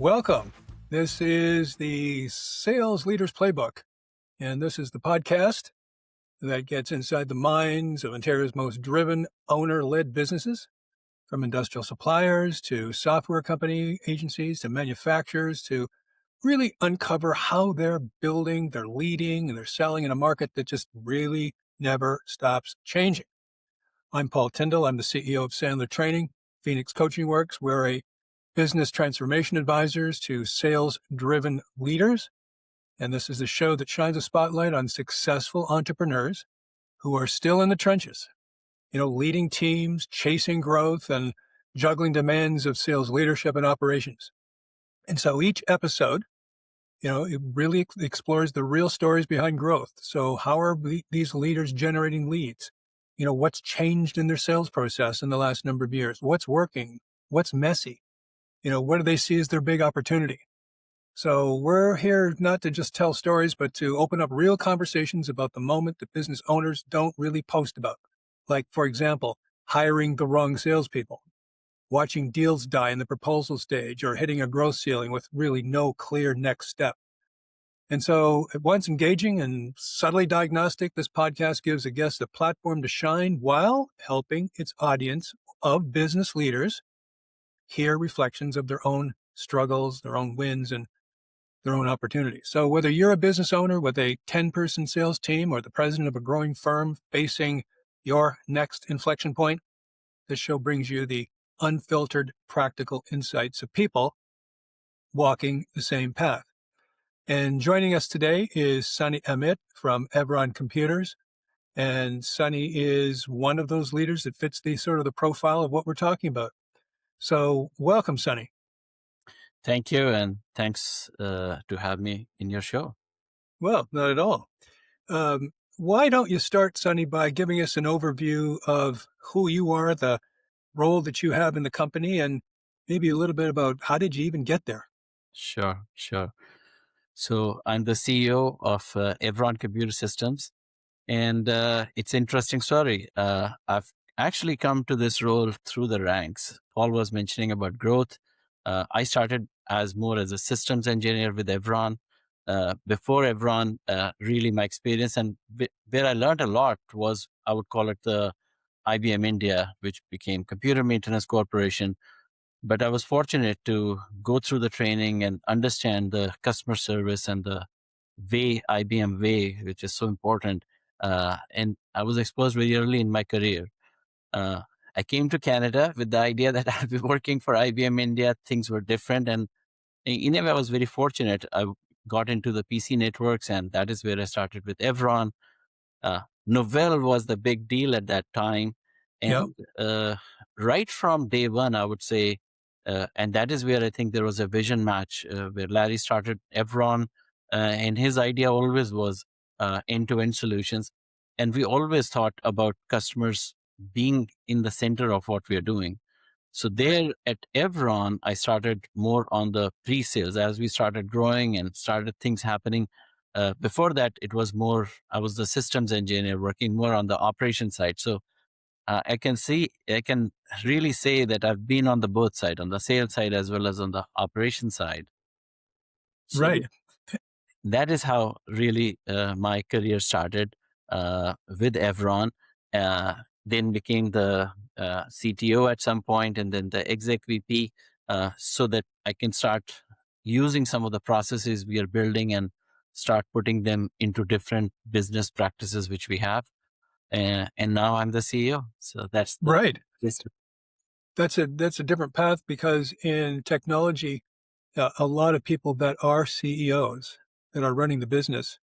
Welcome. This is the Sales Leaders Playbook, and this is the podcast that gets inside the minds of Ontario's most driven owner-led businesses, from industrial suppliers to software company agencies to manufacturers, to really uncover how they're building, they're leading, and they're selling in a market that just really never stops changing. I'm Paul Tindall. I'm the CEO of Sandler Training, Phoenix Coaching Works. We're a business transformation advisors to sales-driven leaders. And this is the show that shines a spotlight on successful entrepreneurs who are still in the trenches, leading teams, chasing growth, and juggling demands of sales leadership and operations. And so each episode, it really explores the real stories behind growth. So how are these leaders generating leads? What's changed in their sales process in the last number of years? What's working? What's messy? What do they see as their big opportunity? So we're here not to just tell stories, but to open up real conversations about the moment that business owners don't really post about. Like, for example, hiring the wrong salespeople, watching deals die in the proposal stage, or hitting a growth ceiling with really no clear next step. And so at once engaging and subtly diagnostic, this podcast gives a guest a platform to shine while helping its audience of business leaders hear reflections of their own struggles, their own wins, and their own opportunities. So whether you're a business owner with a 10-person sales team or the president of a growing firm facing your next inflection point, this show brings you the unfiltered, practical insights of people walking the same path. And joining us today is Sahni Amit from Evron Computers. And Sahni is one of those leaders that fits the sort of the profile of what we're talking about. So welcome, Sahni. Thank you, and thanks to have me in your show. Well, not at all. Why don't you start, Sahni, by giving us an overview of who you are, the role that you have in the company, and maybe a little bit about how did you even get there? Sure. So I'm the CEO of Evron Computer Systems, and it's an interesting story. I've actually come to this role through the ranks. Paul was mentioning about growth. I started more as a systems engineer with Evron. Before Evron, really my experience and where I learned a lot was, I would call it the IBM India, which became Computer Maintenance Corporation. But I was fortunate to go through the training and understand the customer service and the IBM way, which is so important. And I was exposed very early in my career. I came to Canada with the idea that I'd be working for IBM India. Things were different. And in a way, I was very fortunate. I got into the PC networks, and that is where I started with Evron. Novell was the big deal at that time. And right from day one, I would say, and that is where I think there was a vision match where Larry started Evron, and his idea always was end-to-end solutions. And we always thought about customers being in the center of what we are doing. So there at Evron, I started more on the pre-sales as we started growing and started things happening. Before that, it was more, I was the systems engineer working more on the operation side. So I can really say that I've been on the both side, on the sales side as well as on the operation side. So right. That is how really my career started with Evron. Then became the CTO at some point, and then the exec VP, so that I can start using some of the processes we are building and start putting them into different business practices which we have. And now I'm the CEO. So that's right. That's a different path, because in technology, a lot of people that are CEOs that are running the business,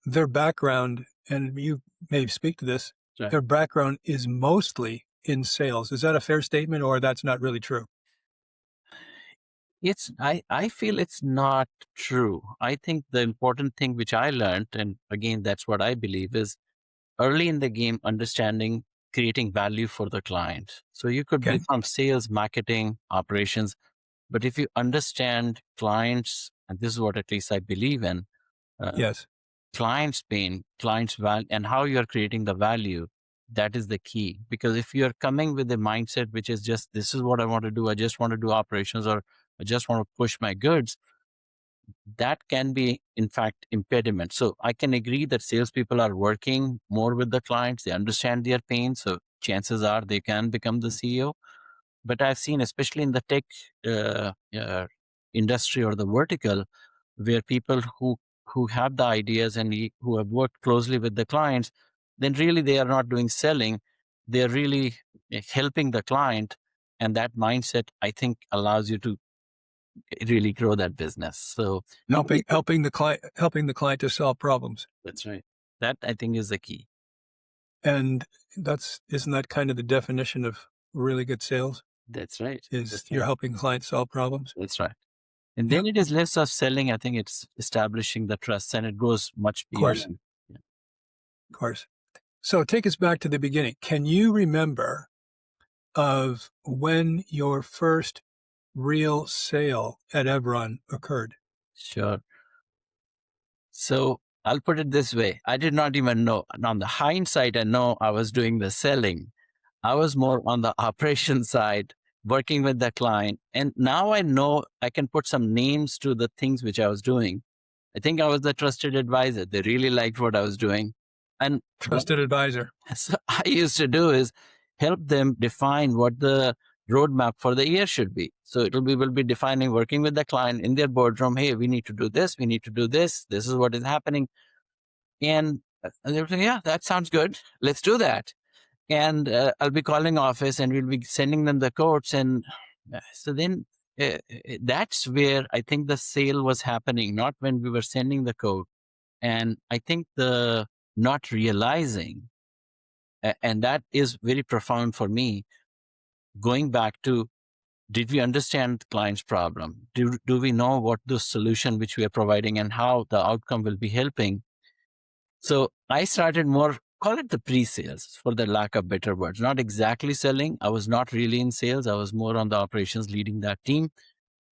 their background, and you may speak to this, right, their background is mostly in sales. Is that a fair statement, or that's not really true? I feel it's not true. I think the important thing which I learned, and again, that's what I believe, is early in the game, understanding, creating value for the client. So you could be from sales, marketing, operations, but if you understand clients, and this is what at least I believe in, client's pain, client's value, and how you are creating the value, that is the key. Because if you're coming with a mindset which is just, this is what I want to do, I just want to do operations, or I just want to push my goods, that can be, in fact, impediment. So I can agree that salespeople are working more with the clients. They understand their pain. So chances are they can become the CEO. But I've seen, especially in the tech industry or the vertical, where people who have the ideas and who have worked closely with the clients, then really they are not doing selling. They're really helping the client. And that mindset, I think, allows you to really grow that business. So helping the client to solve problems. that's right. That, I think, is the key. And isn't that kind of the definition of really good sales? That's right. You're helping clients solve problems. That's right. And then it is less of selling. I think it's establishing the trust, and it goes much beyond. Of course. So take us back to the beginning. Can you remember of when your first real sale at Evron occurred? Sure. So I'll put it this way. I did not even know. On the hindsight, I know I was doing the selling. I was more on the operation side, working with the client. And now I know I can put some names to the things which I was doing. I think I was the trusted advisor. They really liked what I was doing. And Trusted advisor. so I used to do is help them define what the roadmap for the year should be. So we'll be defining, working with the client in their boardroom. Hey, we need to do this. We need to do this. This is what is happening. And they were saying, yeah, that sounds good. Let's do that. And I'll be calling office and we'll be sending them the quotes. And so then that's where I think the sale was happening, not when we were sending the quote. And I think the not realizing, and that is very profound for me, going back to, did we understand the client's problem? Do we know what the solution which we are providing and how the outcome will be helping? So I started more, call it the pre-sales for the lack of better words, not exactly selling. I was not really in sales. I was more on the operations, leading that team,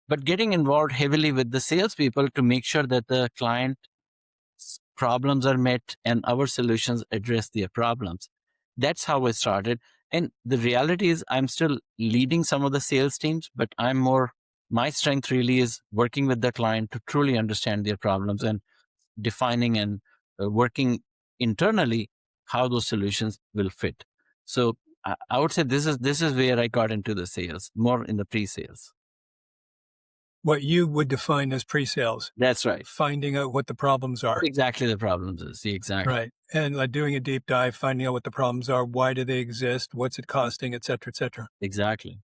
but getting involved heavily with the salespeople to make sure that the client problems are met and our solutions address their problems. That's how I started. And the reality is I'm still leading some of the sales teams, but my strength really is working with the client to truly understand their problems and defining and working internally how those solutions will fit. So I would say this is where I got into the sales, more in the pre-sales. What you would define as pre-sales. That's right. Finding out what the problems are. Exactly the problems is. Exactly. Right. And like doing a deep dive, finding out what the problems are, why do they exist, what's it costing, et cetera, et cetera. Exactly.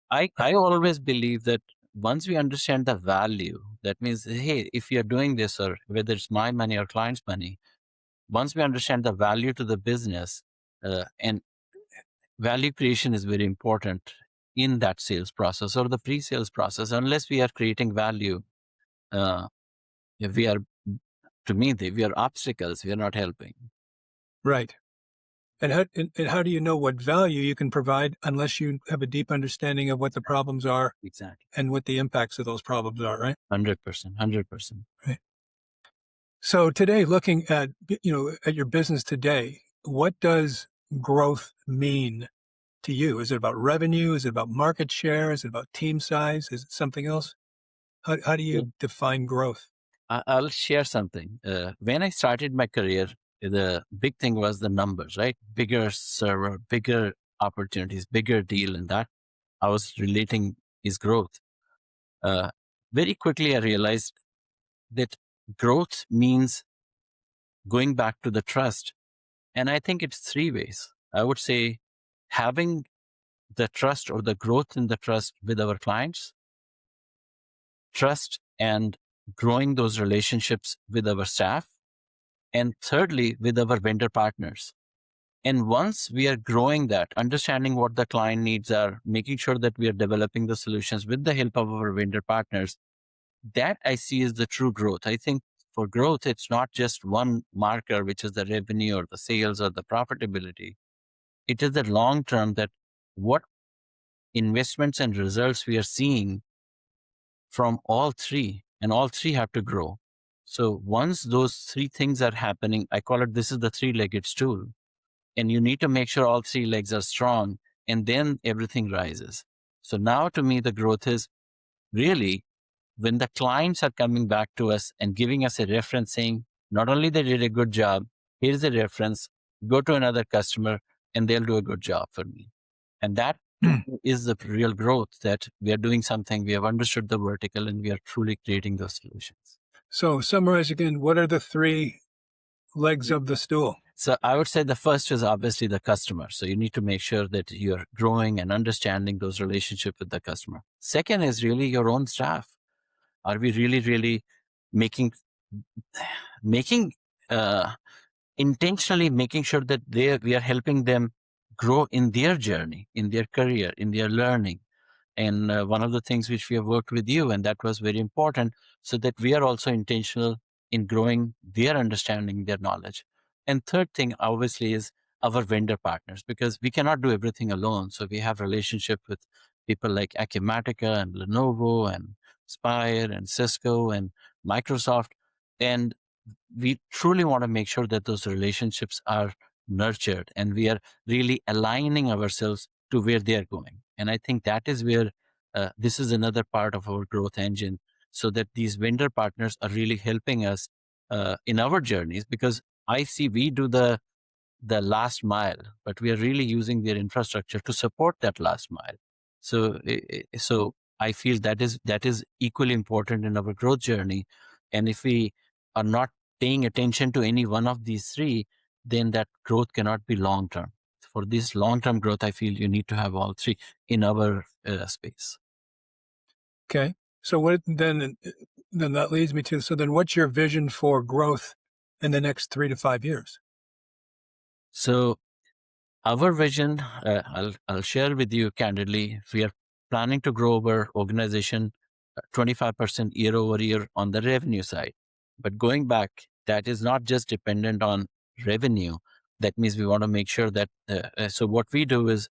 I always believe that once we understand the value, that means, hey, if you're doing this, or whether it's my money or client's money, once we understand the value to the business, and value creation is very important in that sales process or the pre-sales process. Unless we are creating value, if we are, to me, we are obstacles. We are not helping. Right. And how do you know what value you can provide unless you have a deep understanding of what the problems are? Exactly. And what the impacts of those problems are, right? 100%. Right. So today, looking at your business today, what does growth mean to you? Is it about revenue? Is it about market share? Is it about team size? Is it something else? How do you define growth? I'll share something. When I started my career, the big thing was the numbers, right? Bigger server, bigger opportunities, bigger deal, and that I was relating is growth. Very quickly, I realized that growth means going back to the trust. And I think it's three ways. I would say having the trust or the growth in the trust with our clients, trust and growing those relationships with our staff, and thirdly, with our vendor partners. And once we are growing that, understanding what the client needs are, making sure that we are developing the solutions with the help of our vendor partners, that I see is the true growth. I think for growth, it's not just one marker, which is the revenue or the sales or the profitability. It is the long term, that what investments and results we are seeing from all three, and all three have to grow. So once those three things are happening, I call it, this is the three-legged stool. And you need to make sure all three legs are strong, and then everything rises. So now to me, the growth is really, when the clients are coming back to us and giving us a reference saying, not only they did a good job, here's a reference, go to another customer and they'll do a good job for me. And that to Hmm. me is the real growth, that we are doing something, we have understood the vertical, and we are truly creating those solutions. So summarize again, what are the three legs of the stool? So I would say the first is obviously the customer. So you need to make sure that you're growing and understanding those relationships with the customer. Second is really your own staff. Are we really making making uh, intentionally making sure that we are helping them grow in their journey, in their career, in their learning? And one of the things which we have worked with you, and that was very important, so that we are also intentional in growing their understanding, their knowledge. And third thing, obviously, is our vendor partners, because we cannot do everything alone. So we have relationship with people like Acumatica and Lenovo and Spire and Cisco and Microsoft. And we truly want to make sure that those relationships are nurtured and we are really aligning ourselves to where they are going. And I think that is where this is another part of our growth engine, so that these vendor partners are really helping us in our journeys, because I see we do the last mile, but we are really using their infrastructure to support that last mile. So I feel that is equally important in our growth journey. And if we are not paying attention to any one of these three, then that growth cannot be long term. For this long term growth, I feel you need to have all three in our space. Okay. So what then that leads me to, so then what's your vision for growth in the next 3 to 5 years? So our vision, I'll share with you candidly. We are planning to grow our organization 25% year over year on the revenue side. But going back, that is not just dependent on revenue. That means we want to make sure that, so what we do is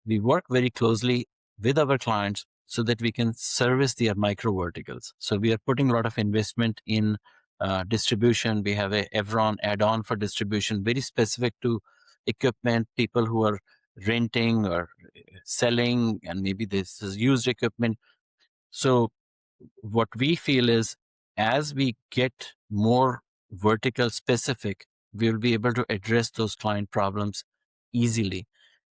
we work very closely with our clients so that we can service their micro verticals. So we are putting a lot of investment in distribution. We have a Evron add-on for distribution, very specific to equipment, people who are renting or selling, and maybe this is used equipment. So what we feel is, as we get more vertical specific, we'll be able to address those client problems easily.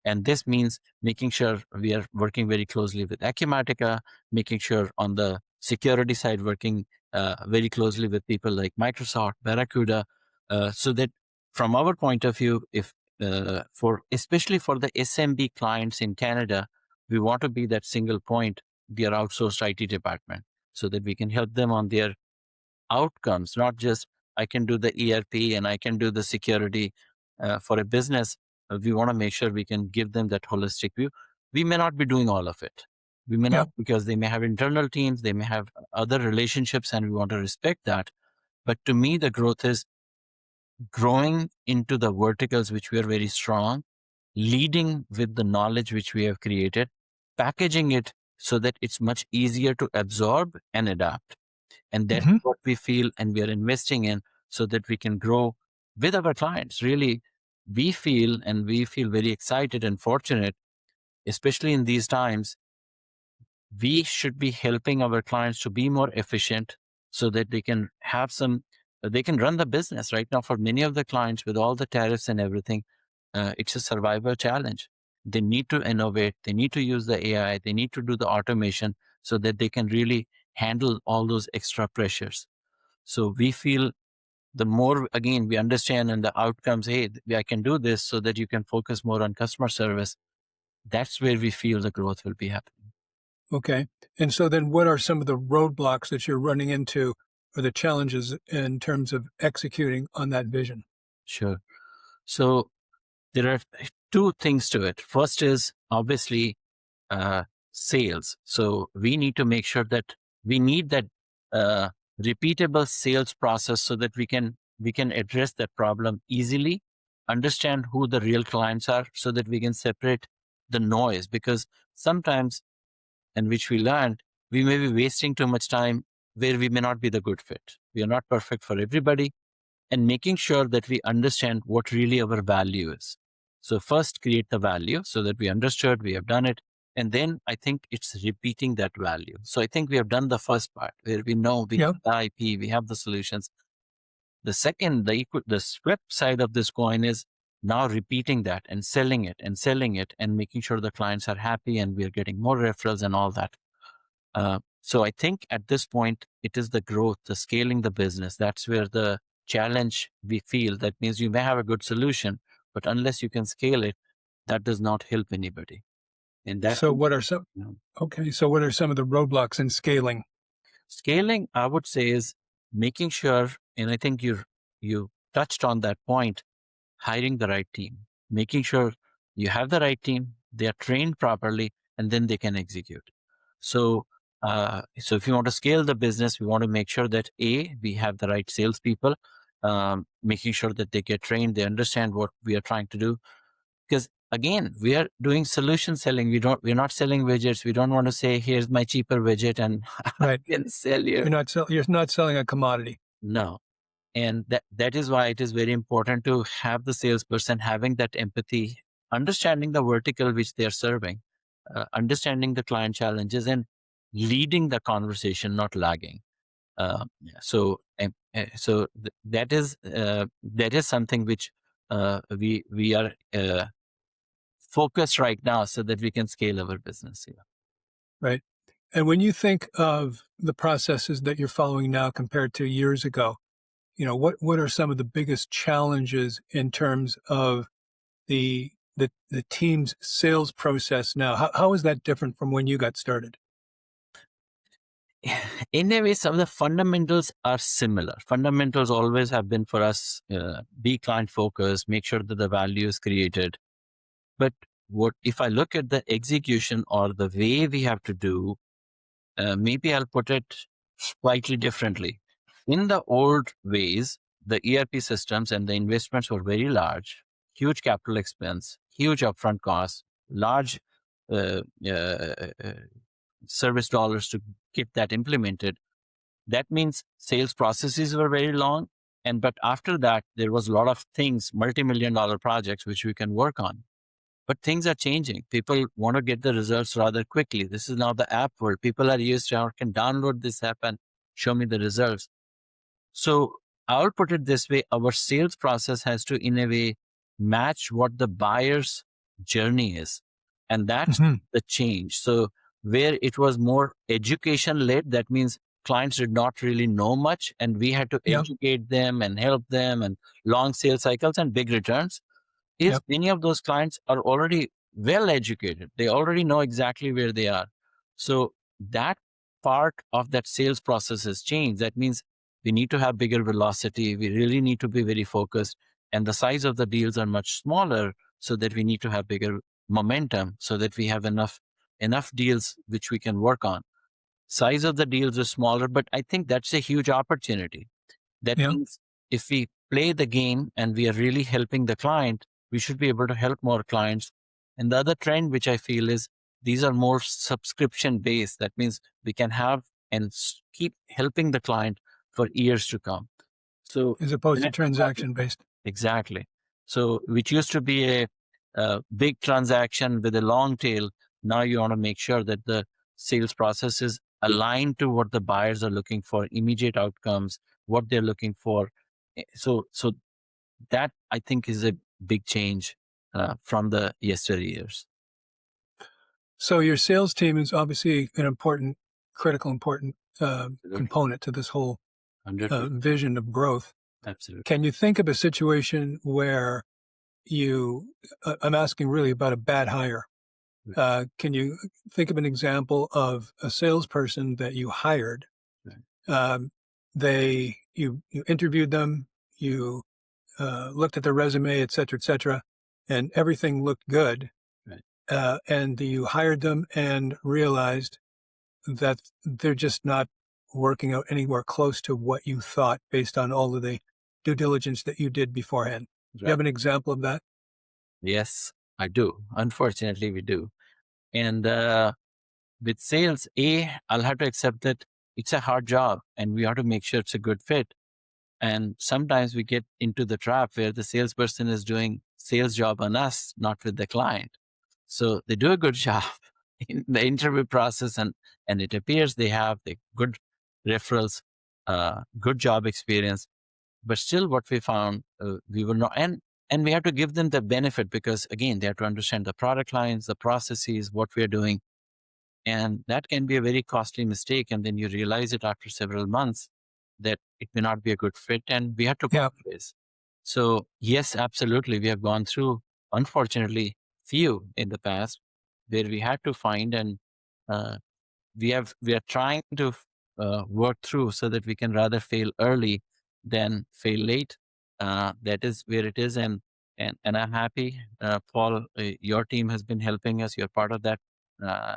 And this means making sure we are working very closely with Acumatica, making sure on the security side, working very closely with people like Microsoft, Barracuda, so that from our point of view, if for especially for the SMB clients in Canada, we want to be that single point, their outsourced IT department, so that we can help them on their outcomes, not just I can do the ERP and I can do the security for a business. We want to make sure we can give them that holistic view. We may not be doing all of it. We may Yeah. not, because they may have internal teams, they may have other relationships, and we want to respect that. But to me, the growth is growing into the verticals which we are very strong, leading with the knowledge which we have created, packaging it so that it's much easier to absorb and adapt. And that's Mm-hmm. what we feel and we are investing in, so that we can grow with our clients. Really, we feel very excited and fortunate, especially in these times. We should be helping our clients to be more efficient so that they can have they can run the business. Right now, for many of the clients, with all the tariffs and everything, it's a survival challenge. They need to innovate, they need to use the AI, they need to do the automation so that they can really handle all those extra pressures. So we feel the more, again, we understand and the outcomes, hey, I can do this so that you can focus more on customer service. That's where we feel the growth will be happening. Okay. And so then what are some of the roadblocks that you're running into, or the challenges in terms of executing on that vision? Sure. So there are two things to it. First is obviously uh, sales. So we need to make sure that we need that uh, repeatable sales process so that we can address that problem easily, understand who the real clients are, so that we can separate the noise. Because sometimes, and which we learned, we may be wasting too much time where we may not be the good fit. We are not perfect for everybody, and making sure that we understand what really our value is. So first create the value so that we understood, we have done it, And then I think it's repeating that value. So I think we have done the first part where we know we Yep. have the IP, we have the solutions. The second, the flip side of this coin is now repeating that and selling it and making sure the clients are happy and we're getting more referrals and all that. So I think at this point, it is the growth, the scaling the business. That's where the challenge we feel. That means you may have a good solution, but unless you can scale it, that does not help anybody. And that So what are some, you know, okay, so what are some of the roadblocks in scaling? scaling, I would say, is making sure, and I think you touched on that point, hiring the right team, making sure you have the right team, they are trained properly, and then they can execute. So, so if you want to scale the business, we want to make sure that we have the right salespeople, making sure that they get trained, they understand what we are trying to do. Because again, we are doing solution selling. We're not selling widgets. We don't want to say, "Here's my cheaper widget," and Right. I can sell you. You're not selling a commodity. No. And that is why it is very important to have the salesperson having that empathy, understanding the vertical which they are serving, understanding the client challenges, and leading the conversation, not lagging. That is something which we are focused right now, so that we can scale our business. Yeah. Right. And when you think of the processes that you're following now compared to years ago, what are some of the biggest challenges in terms of the team's sales process now? How is that different from when you got started? In a way, some of the fundamentals are similar. Fundamentals always have been for us, be client focused, make sure that the value is created. But what if I look at the execution or the way we have to do, maybe I'll put it slightly differently. In the old ways, the ERP systems and the investments were very large, huge capital expense, huge upfront costs, large uh, uh, uh, service dollars to get that implemented. That means sales processes were very long. But after that, there was a lot of things, multi-million dollar projects, which we can work on. But things are changing. People want to get the results rather quickly. This is now the app world. People are used to, can download this app and show me the results. So I'll put it this way. Our sales process has to, in a way, match what the buyer's journey is. And that's the change. So where it was more education led, that means clients did not really know much, and we had to Yep. educate them and help them, and long sales cycles and big returns. Is many of those clients are already well educated. They already know exactly where they are. So that part of that sales process has changed. That means we need to have bigger velocity. We really need to be very focused. And the size of the deals are much smaller, so that we need to have bigger momentum, so that we have enough deals which we can work on. Size of the deals is smaller, but I think that's a huge opportunity. That means if we play the game and we are really helping the client, we should be able to help more clients. And the other trend, which I feel, is these are more subscription based. That means we can have and keep helping the client for years to come. So as opposed to transaction based. Exactly. So which used to be a big transaction with a long tail. Now you want to make sure that the sales process is aligned to what the buyers are looking for, immediate outcomes, what they're looking for. So that, I think, is a big change from the yesteryears. So your sales team is obviously an important, critical, important component to this whole vision of growth. Absolutely. Can you think of a situation where I'm asking really about a bad hire. Can you think of an example of a salesperson that you hired? You interviewed them, you looked at their resume, et cetera, and everything looked good. And you hired them and realized that they're just not working out anywhere close to what you thought based on all of the due diligence that you did beforehand. Do you have an example of that? Yes, I do. Unfortunately, we do. And with sales, I'll have to accept that it's a hard job and we have to make sure it's a good fit. And sometimes we get into the trap where the salesperson is doing sales job on us, not with the client. So they do a good job, in the interview process, and it appears they have the good referrals, good job experience, but still what we found, we were not, and we have to give them the benefit, because again, they have to understand the product lines, the processes, what we're doing. And that can be a very costly mistake. And then you realize it after several months that it may not be a good fit, and we have to Yeah. compromise. So yes, absolutely. We have gone through, unfortunately, few in the past where we had to find, and uh, we are trying to work through so that we can rather fail early than fail late. That is where it is, and I'm happy, Paul. Your team has been helping us. You're part of that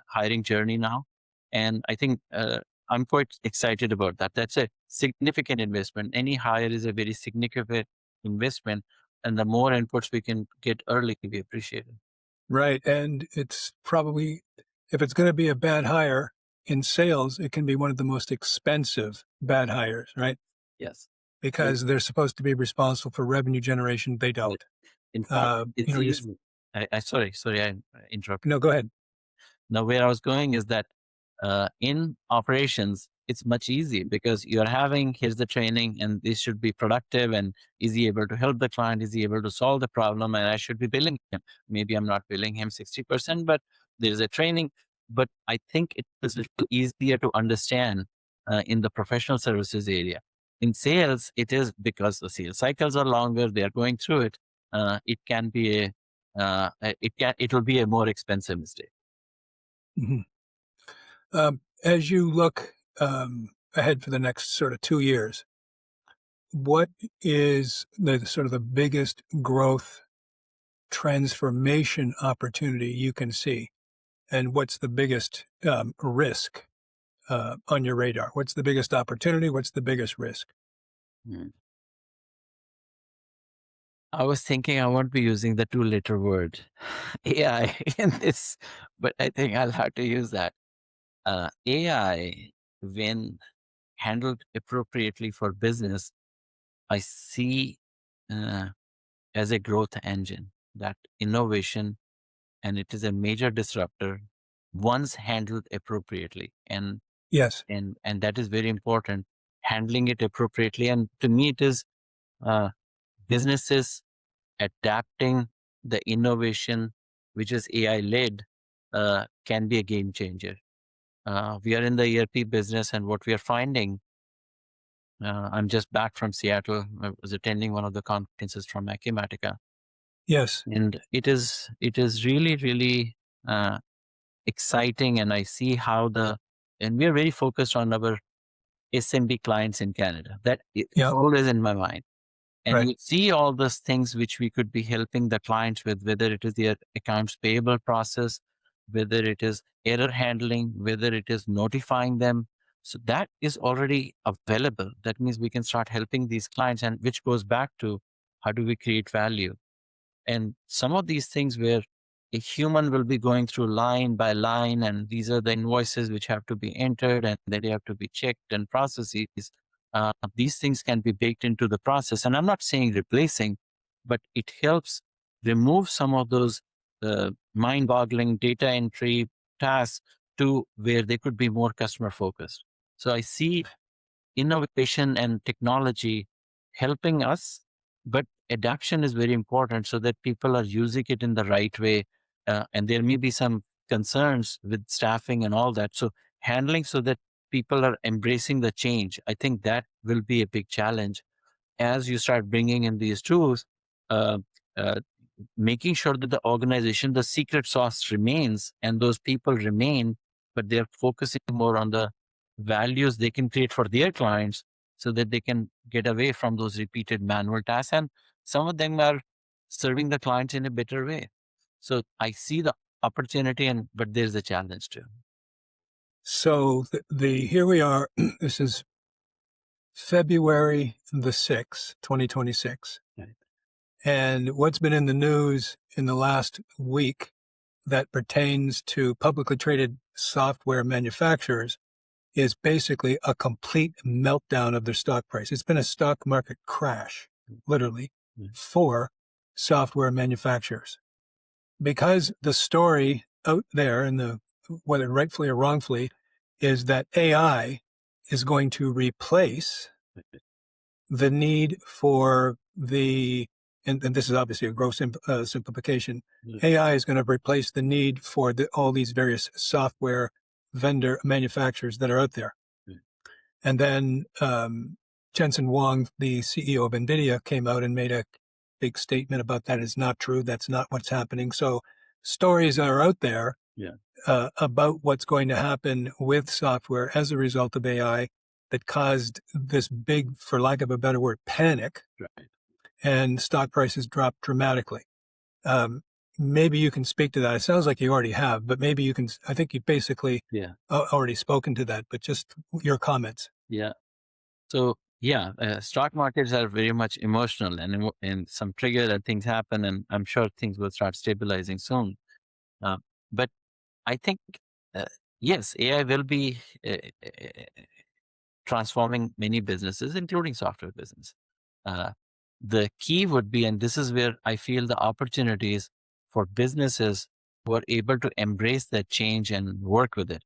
hiring journey now, and I think I'm quite excited about that. That's a significant investment. Any hire is a very significant investment, and the more inputs we can get early, we appreciate it. Right. And it's probably, if it's going to be a bad hire in sales, it can be one of the most expensive bad hires, right? Yes. Because they're supposed to be responsible for revenue generation. They don't. In fact, it's you easy. Sorry, I interrupted. No, go ahead. Now, where I was going is that in operations, it's much easier because you're having, here's the training, and this should be productive, and is he able to help the client? Is he able to solve the problem? And I should be billing him. Maybe I'm not billing him 60%, but there's a training. But I think it is a little easier to understand in the professional services area. In sales, it is because the sales cycles are longer, they are going through it. It can be it will be a more expensive mistake. Mhm. As you look ahead for the next sort of 2 years, what is the sort of the biggest growth transformation opportunity you can see? And what's the biggest risk on your radar? What's the biggest opportunity? What's the biggest risk? Hmm. I was thinking I won't be using the 2-letter word AI in this, but I think I'll have to use that. AI, when handled appropriately for business, I see uh, as a growth engine, that innovation, and it is a major disruptor once handled appropriately. Yes. And that is very important, handling it appropriately. And to me, it is uh, businesses adapting the innovation, which is AI led, can be a game changer. We are in the ERP business, and what we are finding, I'm just back from Seattle. I was attending one of the conferences from Acumatica, Yes. and it is really, really exciting. And I see how and we are very focused on our SMB clients in Canada. That is Yeah. always in my mind. And Right. you see all those things which we could be helping the clients with, whether it is their accounts payable process, whether it is error handling, whether it is notifying them. So that is already available. That means we can start helping these clients, and which goes back to how do we create value? And some of these things where a human will be going through line by line, and these are the invoices which have to be entered and they have to be checked and processes. These things can be baked into the process. And I'm not saying replacing, but it helps remove some of those mind boggling data entry tasks to where they could be more customer focused. So I see innovation and technology helping us, but adaptation is very important so that people are using it in the right way. And there may be some concerns with staffing and all that. So handling so that people are embracing the change, I think that will be a big challenge as you start bringing in these tools. Uh, uh, Making sure that the organization, the secret sauce remains and those people remain, but they're focusing more on the values they can create for their clients so that they can get away from those repeated manual tasks. And some of them are serving the clients in a better way. So I see the opportunity, but there's a challenge too. So here we are. This is February the 6th, 2026. Right. And what's been in the news in the last week that pertains to publicly traded software manufacturers is basically a complete meltdown of their stock price. It's been a stock market crash, literally, for software manufacturers. Because the story out there in the whether rightfully or wrongfully, is that AI is going to replace the need for and this is obviously a gross simplification. AI is going to replace the need for all these various software vendor manufacturers that are out there. And then Jensen Huang, the CEO of NVIDIA, came out and made a big statement about that is not true. That's not what's happening. So stories are out there about what's going to happen with software as a result of AI that caused this big, for lack of a better word, panic. Right. And stock prices dropped dramatically. Maybe you can speak to that. It sounds like you already have, but maybe you can. I think you've basically already spoken to that, but just your comments. Yeah. So stock markets are very much emotional, and some trigger that things happen, and I'm sure things will start stabilizing soon. But I think yes, AI will be transforming many businesses, including software business. The key would be, and this is where I feel the opportunities for businesses who are able to embrace that change and work with it.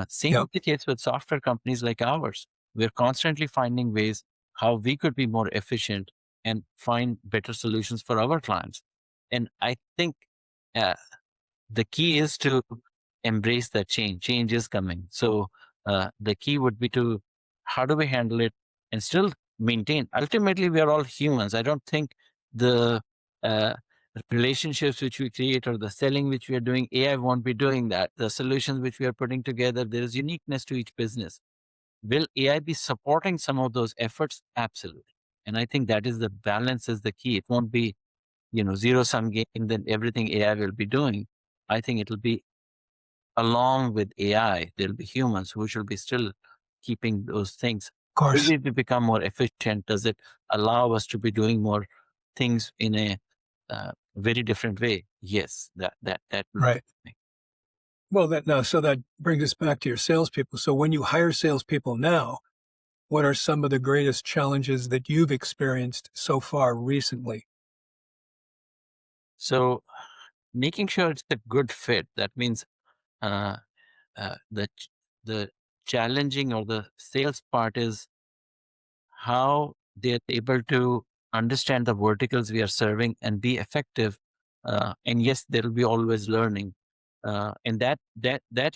Same is the case with software companies like ours. We're constantly finding ways how we could be more efficient and find better solutions for our clients. And I think the key is to embrace that change. Change is coming. So the key would be to how do we handle it and still maintain. Ultimately, we are all humans. I don't think the relationships which we create or the selling which we are doing, AI won't be doing that. The solutions which we are putting together, there is uniqueness to each business. Will AI be supporting some of those efforts? Absolutely. And I think that is the balance is the key. It won't be, zero sum game, then everything AI will be doing. I think it'll be along with AI, there'll be humans who should be still keeping those things. Of course. Will it become more efficient? Does it allow us to be doing more things in a very different way? Yes, that right. Well, so that brings us back to your salespeople. So when you hire salespeople now, what are some of the greatest challenges that you've experienced so far recently? So making sure it's a good fit. That means the challenging or the sales part is how they're able to understand the verticals we are serving and be effective. And yes, there will be always learning, and that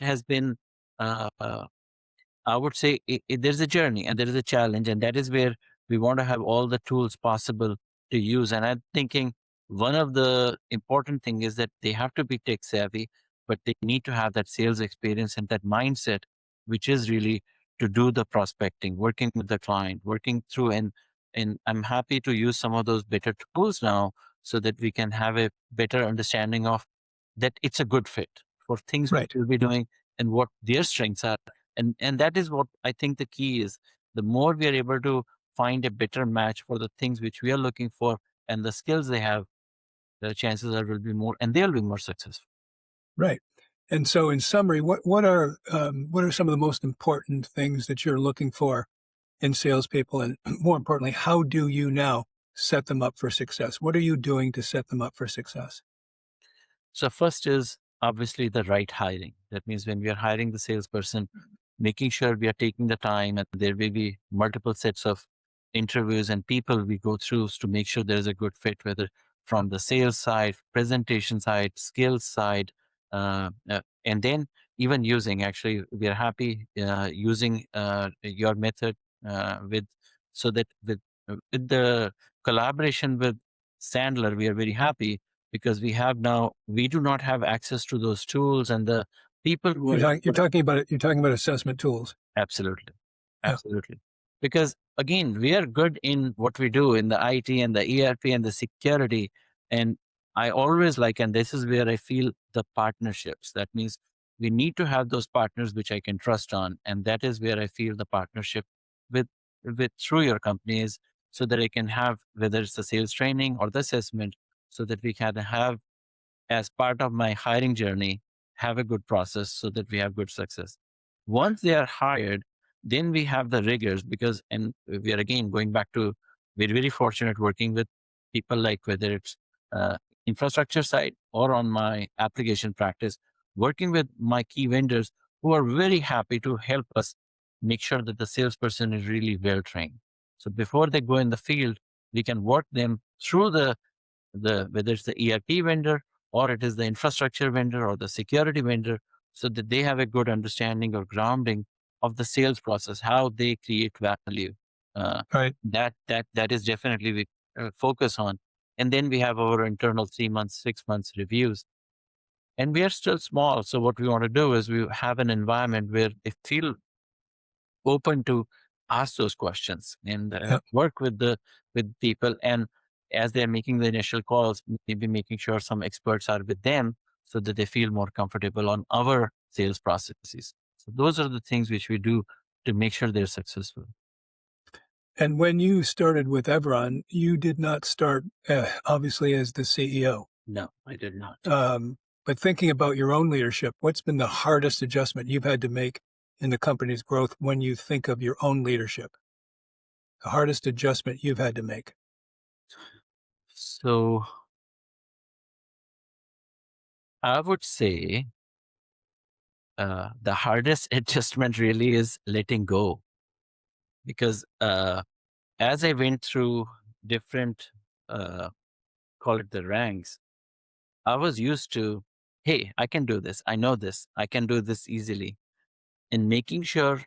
has been. I would say there's a journey and there is a challenge, and that is where we want to have all the tools possible to use. And I'm thinking one of the important thing is that they have to be tech savvy, but they need to have that sales experience and that mindset, which is really to do the prospecting, working with the client, working through. And I'm happy to use some of those better tools now so that we can have a better understanding of that it's a good fit for things right. we'll be doing and what their strengths are. And that is what I think the key is. The more we are able to find a better match for the things which we are looking for and the skills they have, the chances are will be more, and they'll be more successful. Right. And so, in summary, what are some of the most important things that you're looking for in salespeople, and more importantly, how do you now set them up for success? What are you doing to set them up for success? So first is obviously the right hiring. That means when we are hiring the salesperson, making sure we are taking the time, and there may be multiple sets of interviews and people we go through to make sure there is a good fit, whether from the sales side, presentation side, skills side, and then even using, actually, we are happy using your method with with the collaboration with Sandler, we are very happy because we do not have access to those tools and the people who you're talking about assessment tools. Absolutely. Absolutely. Because again, we are good in what we do in the IT and the ERP and the security. And I always like, and this is where I feel the partnerships. That means we need to have those partners which I can trust on. And that is where I feel the partnership with through your companies, so that I can have, whether it's the sales training or the assessment, so that we can have, as part of my hiring journey, have a good process so that we have good success. Once they are hired, then we have the rigors, because, and we are again going back to, we're very fortunate working with people like, whether it's infrastructure side or on my application practice, working with my key vendors who are very happy to help us make sure that the salesperson is really well trained. So before they go in the field, we can work them through the whether it's the ERP vendor or it is the infrastructure vendor or the security vendor, so that they have a good understanding or grounding of the sales process, how they create value. Right. That is definitely we focus on. And then we have our internal 3 months, 6 months reviews. And we are still small. So what we want to do is we have an environment where they feel open to ask those questions and Yep. work with people. And as they're making the initial calls, maybe making sure some experts are with them so that they feel more comfortable on our sales processes. So those are the things which we do to make sure they're successful. And when you started with Evron, you did not start, obviously, as the CEO. No, I did not. But thinking about your own leadership, what's been the hardest adjustment you've had to make in the company's growth when you think of your own leadership? The hardest adjustment you've had to make? So I would say the hardest adjustment really is letting go, because as I went through different, call it the ranks, I was used to, hey, I can do this. I know this. I can do this easily. And making sure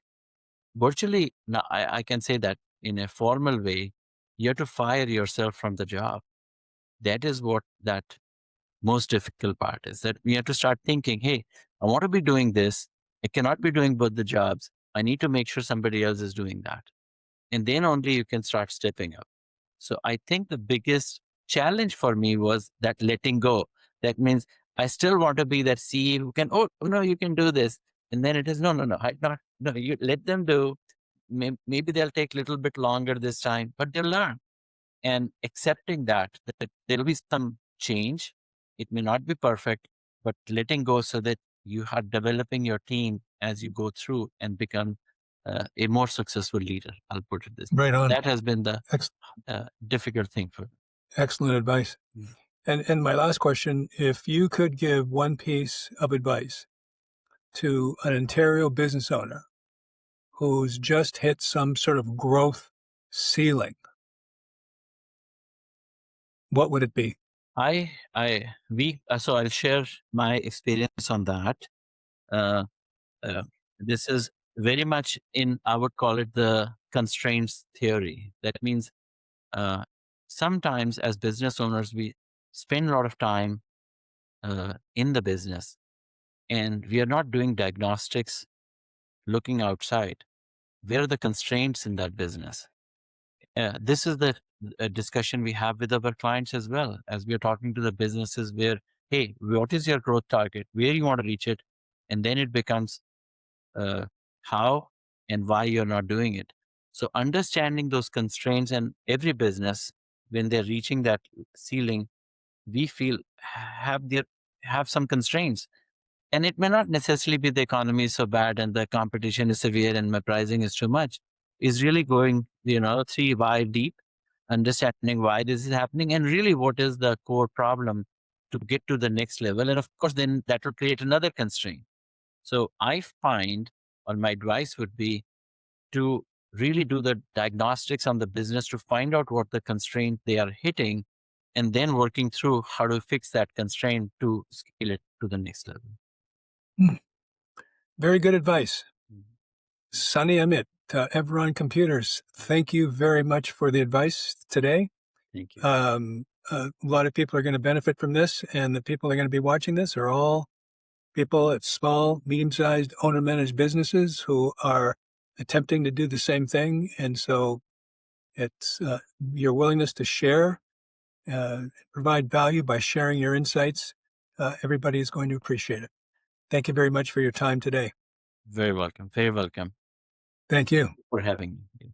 virtually, now I can say that in a formal way, you have to fire yourself from the job. That is what that most difficult part is, that we have to start thinking, hey, I want to be doing this. I cannot be doing both the jobs. I need to make sure somebody else is doing that. And then only you can start stepping up. So I think the biggest challenge for me was that letting go. That means I still want to be that CEO who can, oh, no, you can do this. And then it is, no, no, you let them do. Maybe they'll take a little bit longer this time, but they'll learn. And accepting that there'll be some change. It may not be perfect, but letting go so that you are developing your team as you go through and become a more successful leader. I'll put it this way. Right on. That has been the Ex- difficult thing for me. Excellent advice. And my last question, if you could give one piece of advice to an Ontario business owner who's just hit some sort of growth ceiling, what would it be? So I'll share my experience on that. Uh, this is very much I would call it the constraints theory. That means sometimes as business owners, we spend a lot of time in the business and we are not doing diagnostics looking outside. Where are the constraints in that business? This is the discussion we have with our clients as well, as we are talking to the businesses where, hey, what is your growth target? Where you want to reach it? And then it becomes how and why you're not doing it. So understanding those constraints, and every business, when they're reaching that ceiling, we feel have some constraints. And it may not necessarily be the economy is so bad and the competition is severe and my pricing is too much. Is really going, 3 why deep, understanding why this is happening and really what is the core problem to get to the next level. And of course, then that will create another constraint. So I find, or my advice would be to really do the diagnostics on the business to find out what the constraint they are hitting, and then working through how to fix that constraint to scale it to the next level. Very good advice. Mhm. Sahni Amit, Evron Computers, thank you very much for the advice today. Thank you. A lot of people are going to benefit from this, and the people that are going to be watching this are all people at small, medium-sized, owner-managed businesses who are attempting to do the same thing. And so it's your willingness to share, provide value by sharing your insights. Everybody is going to appreciate it. Thank you very much for your time today. Very welcome. Very welcome. Thank you. For having me.